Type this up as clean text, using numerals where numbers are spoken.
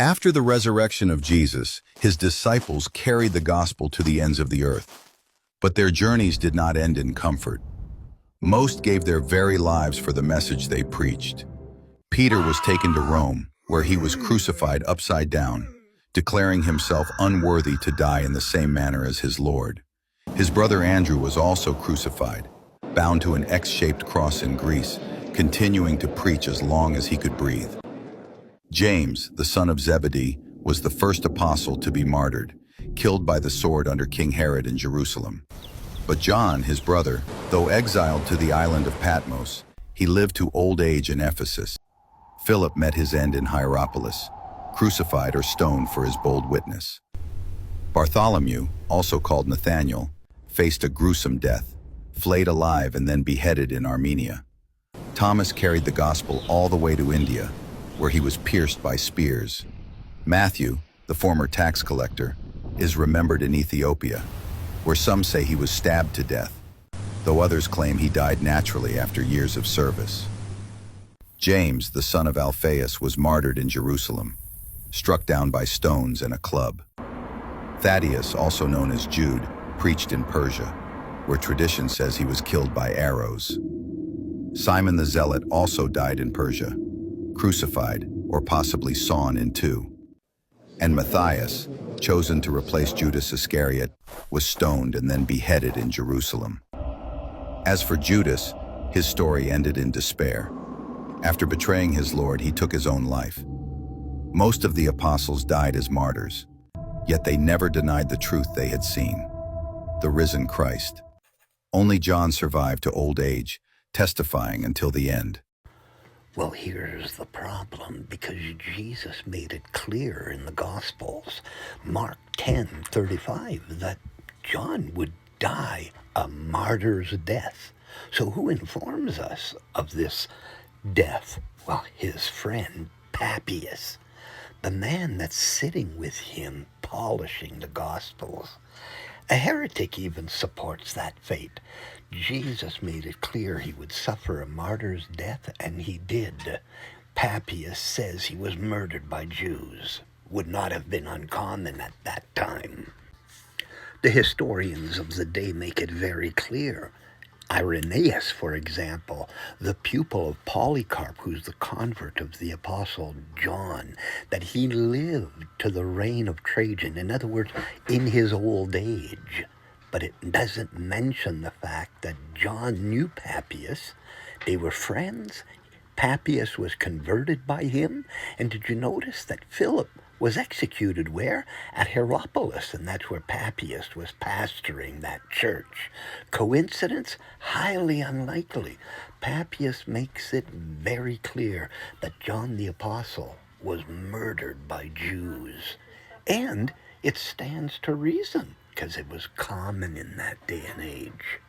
After the resurrection of Jesus, his disciples carried the gospel to the ends of the earth. But their journeys did not end in comfort. Most gave their very lives for the message they preached. Peter was taken to Rome, where he was crucified upside down, declaring himself unworthy to die in the same manner as his Lord. His brother Andrew was also crucified, bound to an X-shaped cross in Greece, continuing to preach as long as he could breathe. James, the son of Zebedee, was the first apostle to be martyred, killed by the sword under King Herod in Jerusalem. But John, his brother, though exiled to the island of Patmos, he lived to old age in Ephesus. Philip met his end in Hierapolis, crucified or stoned for his bold witness. Bartholomew, also called Nathanael, faced a gruesome death, flayed alive and then beheaded in Armenia. Thomas carried the gospel all the way to India, where he was pierced by spears. Matthew, the former tax collector, is remembered in Ethiopia, where some say he was stabbed to death, though others claim he died naturally after years of service. James, the son of Alphaeus, was martyred in Jerusalem, struck down by stones and a club. Thaddeus, also known as Jude, preached in Persia, where tradition says he was killed by arrows. Simon the Zealot also died in Persia, crucified or possibly sawn in two. And Matthias, chosen to replace Judas Iscariot, was stoned and then beheaded in Jerusalem. As for Judas, his story ended in despair. After betraying his Lord, he took his own life. Most of the apostles died as martyrs, yet they never denied the truth they had seen, the risen Christ. Only John survived to old age, testifying until the end. Well, here's the problem, because Jesus made it clear in the Gospels, Mark 10:35, that John would die a martyr's death. So who informs us of this death? Well, his friend Papias, the man that's sitting with him polishing the Gospels. A heretic even supports that fate. Jesus made it clear he would suffer a martyr's death, and he did. Papias says he was murdered by Jews. Would not have been uncommon at that time. The historians of the day make it very clear. Irenaeus, for example, the pupil of Polycarp, who's the convert of the Apostle John, that he lived to the reign of Trajan, in other words, in his old age. But it doesn't mention the fact that John knew Papias. They were friends. Papias was converted by him. And did you notice that Philip was executed where? At Hierapolis, and that's where Papias was pastoring that church. Coincidence? Highly unlikely. Papias makes it very clear that John the Apostle was murdered by Jews. And it stands to reason, because it was common in that day and age.